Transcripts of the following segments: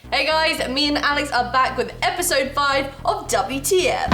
Hey guys, me and Alex are back with episode 5 of WTF.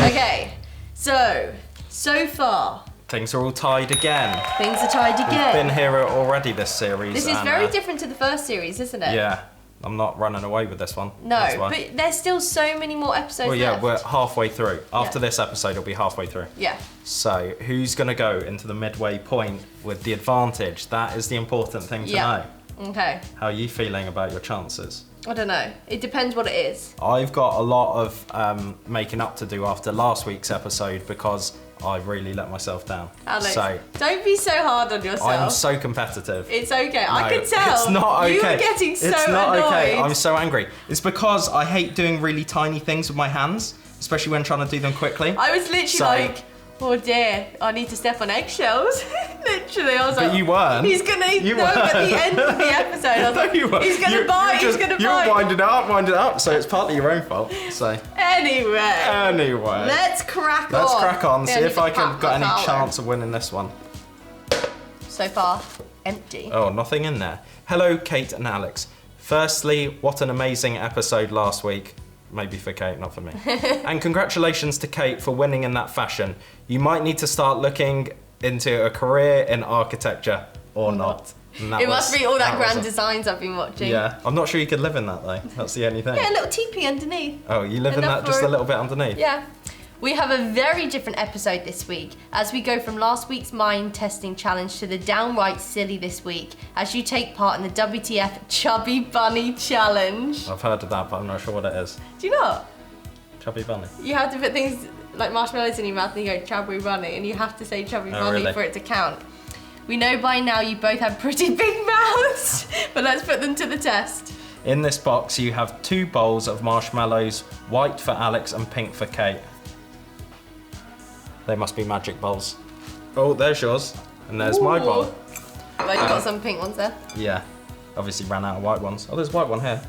Okay, so far. Things are all tied again. Things are tied again. We've been here already this series. This is very different to the first series, isn't it? Yeah, I'm not running away with this one. No, but there's still so many more episodes Well, yeah, left. we're halfway through. After this episode, it'll be halfway through. Yeah. So, who's going to go into the midway point with the advantage? That is the important thing to know. Okay. How are you feeling about your chances? I don't know. It depends what it is. I've got a lot of making up to do after last week's episode because I really let myself down. Alex, so, don't be so hard on yourself. I'm so competitive. It's okay. No, I can tell. It's not okay. You were getting so It's not annoyed. okay. I'm so angry. It's because I hate doing really tiny things with my hands, especially when trying to do them quickly. I was literally like, oh dear, I need to step on eggshells. Literally, I was like, but you weren't. He's gonna, at the end of the episode, I was like, he's gonna bite, he's gonna bite. You're winding it up, so it's partly your own fault, so. Anyway. Let's crack on. See if I can got any chance of winning this one. So far, empty. Oh, nothing in there. Hello, Kate and Alex. Firstly, what an amazing episode last week. Maybe for Kate, not for me. And congratulations to Kate for winning in that fashion. You might need to start looking into a career in architecture or not. It must be all that grand designs I've been watching. Yeah, I'm not sure you could live in that though. That's the only thing. Yeah, a little teepee underneath. Oh, you live in that just a little bit underneath? Yeah. We have a very different episode this week as we go from last week's mind testing challenge to the downright silly this week as you take part in the WTF Chubby Bunny Challenge. I've heard of that, but I'm not sure what it is. Do you not? Chubby Bunny. You have to put things like marshmallows in your mouth and you go Chubby Bunny and you have to say Chubby Bunny really? for it to count. We know by now you both have pretty big mouths, but let's put them to the test. In this box you have 2 bowls of marshmallows, white for Alex and pink for Kate. They must be magic bowls. Oh, there's yours. And there's my bowl. Well, you've got some pink ones there. Yeah. Obviously ran out of white ones. Oh, there's a white one here.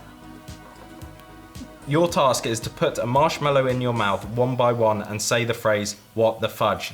Your task is to put a marshmallow in your mouth one by one and say the phrase, "What the fudge?"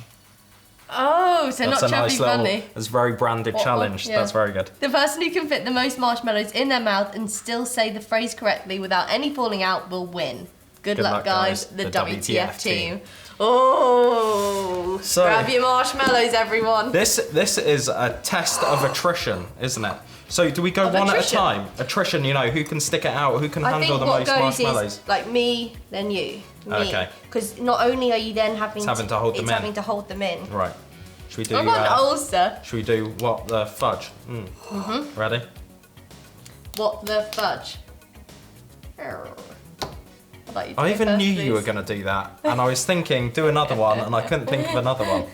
Oh, so That's not a Chubby nice Bunny. little, it's very branded challenge. Yeah. That's very good. The person who can fit the most marshmallows in their mouth and still say the phrase correctly without any falling out will win. Good luck, guys. The WTF team. Oh, so, grab your marshmallows, everyone. This is a test of attrition, isn't it? So do we go one at a time? Attrition, you know, who can stick it out, who can handle the most marshmallows? Is like me, then you. Me. Okay. Because not only are you then having to hold them in. having to hold them in. Right. Should we do? I've got an ulcer. Should we do what the fudge? Ready? What the fudge? I even knew you were going to do that, and I was thinking, do another one, and I couldn't think of another one.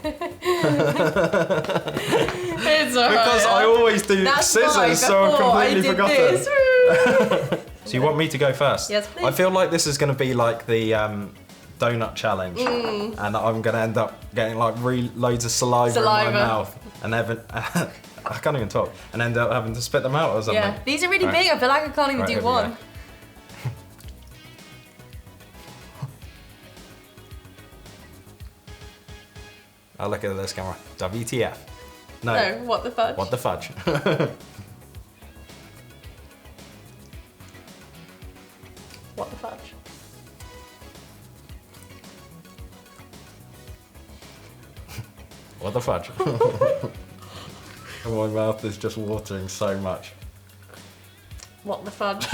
It's alright. Because I always do scissors, so I've completely forgotten. So you want me to go first? Yes, please. I feel like this is going to be like the donut challenge, and I'm going to end up getting like loads of saliva in my mouth, and I can't even talk, and end up having to spit them out or something. Yeah, these are really big. I feel like I can't even do one. Oh, look at this camera. WTF. No, what the fudge? What the fudge. What the fudge? What the fudge. And my mouth is just watering so much. What the fudge?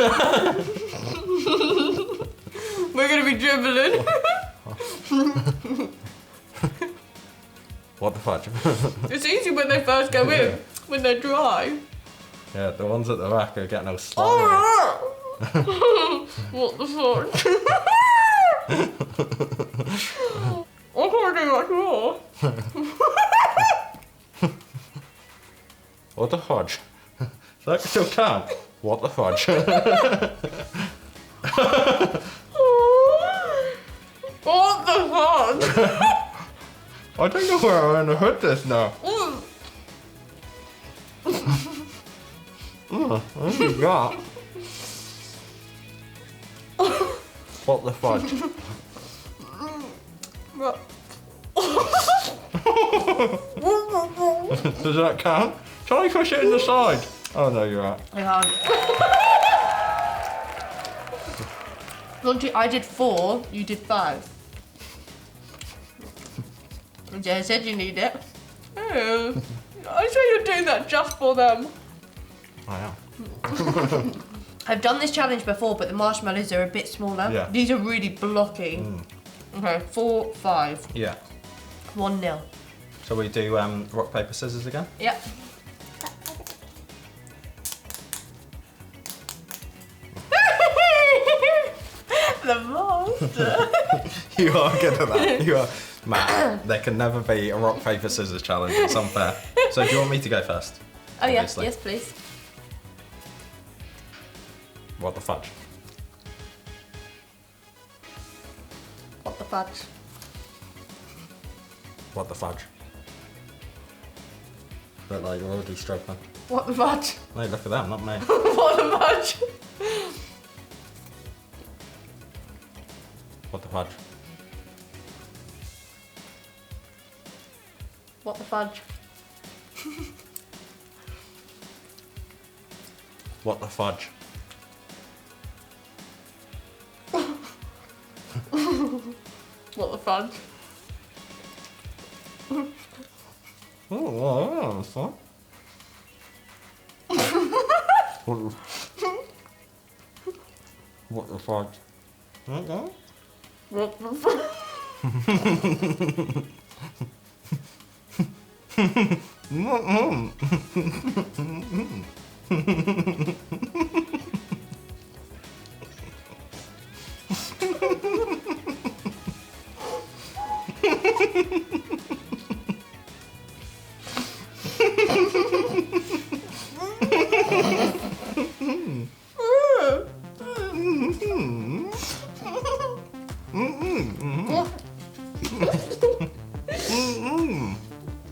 We're going to be dribbling. What the fudge? It's easy when they first go in, when they're dry. Yeah, the ones at the back are getting all slimy. What the fudge? I can't do much more. What the fudge? That still count. What the fudge? What the fudge? I don't know where I'm gonna put this now. What you got? What the fudge? Does that count? Try and push it in the side. Oh no, you're right. I did 4, you did 5. Jay said you need it. Oh, I saw you're doing that just for them. I am. I've done this challenge before, but the marshmallows are a bit smaller. Yeah. These are really blocking. Okay, 4, 5. Yeah. 1-0. So we do rock, paper, scissors again? Yep. The monster. You are good at that. You are. Matt, there can never be a rock, paper, scissors challenge. It's unfair. So do you want me to go first? Oh yes, yes please. What the fudge? What the fudge? What the fudge? Look like you're already struggling. What the fudge? No, look at that, not me. What the fudge? What the fudge? What the fudge? What the fudge? What the fudge? Oh, that's fun. What the fudge? Okay. What the fudge?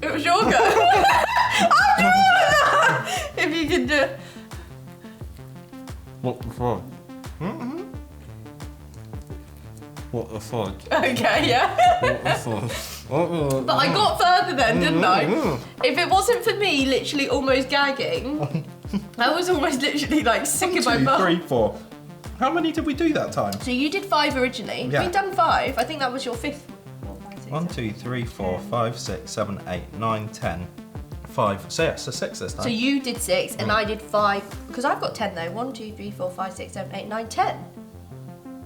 It was your go. After all of that! If you could do... What the fudge? What the fudge? Okay, yeah. What the fudge? But I got further then, didn't I? If it wasn't for me literally almost gagging, I was almost literally like sick in my butt. 1, 2, 3, 4. How many did we do that time? So you did 5 originally. Yeah. We've done 5. I think that was your 5th. 1, 2, 3, 4, 5, 6, 7, 8, 9, 10. 5. So yeah, so 6 this time. So you did 6 and I did 5. Because I've got 10 though. 1, 2, 3, 4, 5, 6, 7, 8, 9, 10.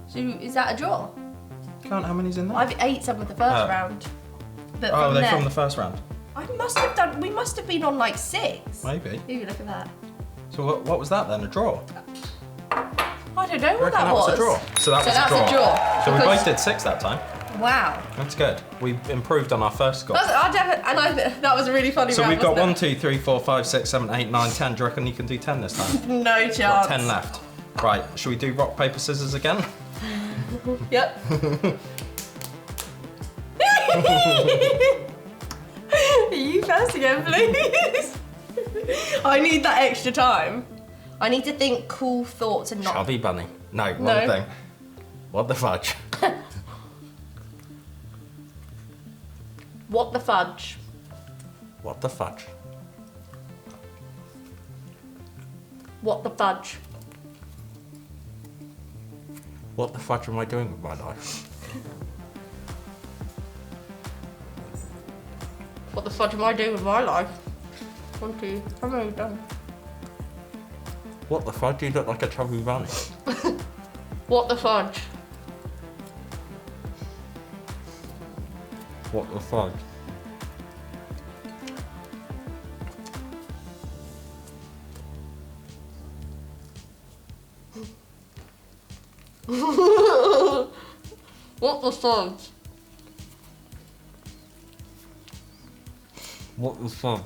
So is that a draw? Count how many's in there? I've 8 some of the first round. But Oh, from they're there, from the first round. I must have done. We must have been on like 6. Maybe. Ooh, look at that. So what was that then? A draw? I don't know what Reckon that was. was a draw. So that was that's a draw. So we because- both did 6 that time. Wow. That's good. We improved on our first score. That was a really funny So round, we've got wasn't 1, 2, 3, 4, 5, 6, 7, 8, 9, 10. Do you reckon you can do 10 this time? it? No Got chance. 10 left. Right, should we do rock, paper, scissors again? Yep. You first again, please. I need that extra time. I need to think cool thoughts and not. Chubby bunny. No, No. wrong thing. What the fudge? What the fudge? What the fudge? What the fudge? What the fudge am I doing with my life? What the fudge am I doing with my life? 1, 2, I'm already done. What the fudge? You look like a chubby bunny. What the fudge? What the fudge? What the fudge? What the fudge?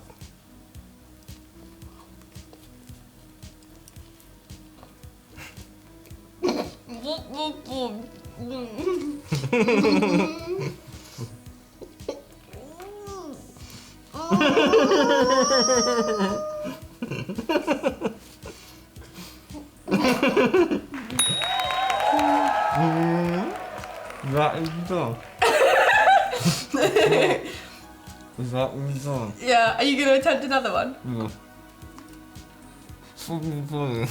That is done. Is that me done? Yeah, are you going to attempt another one? Yeah. Fucking funny.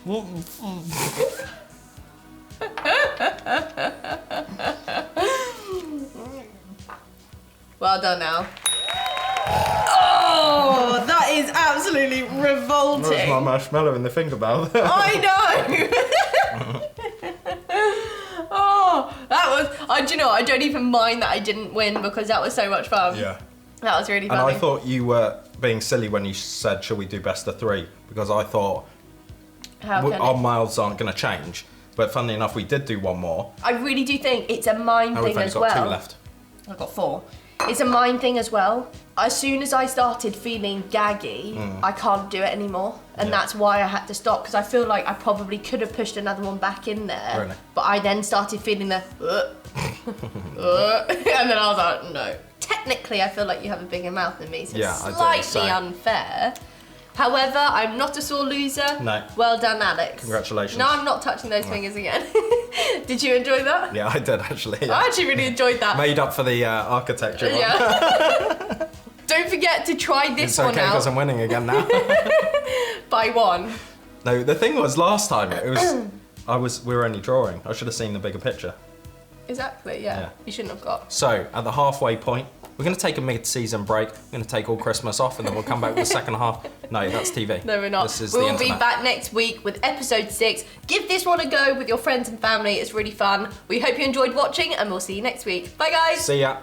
What the fuck? Well done now. Oh, that is absolutely revolting. There's my marshmallow in the finger bowl. I know. Oh, that was. Do you know? I don't even mind that I didn't win because that was so much fun. Yeah. That was really funny. And I thought you were being silly when you said, "Shall we do best of 3?" Because I thought our miles aren't going to change. But funnily enough, we did do one more. I really do think it's a mind thing as well. We've only got 2 left. I've got 4. It's a mind thing as well. As soon as I started feeling gaggy, I can't do it anymore. And that's why I had to stop, because I feel like I probably could have pushed another one back in there. Really? But I then started feeling the and then I was like, no. Technically, I feel like you have a bigger mouth than me, so it's slightly unfair. However, I'm not a sore loser. No. Well done, Alex. Congratulations. No, I'm not touching those fingers again. Did you enjoy that? Yeah, I did actually. Yeah. I actually really enjoyed that. Made up for the architecture one. Yeah. Don't forget to try this one out. It's okay because I'm winning again now. By 1. No, the thing was last time it was we were only drawing. I should have seen the bigger picture. Exactly, yeah. You shouldn't have got. So at the halfway point, we're going to take a mid-season break. We're going to take all Christmas off, and then we'll come back with the second half. No, that's TV. No, we're not. This is we'll be back next week with episode 6. Give this one a go with your friends and family. It's really fun. We hope you enjoyed watching, and we'll see you next week. Bye, guys. See ya.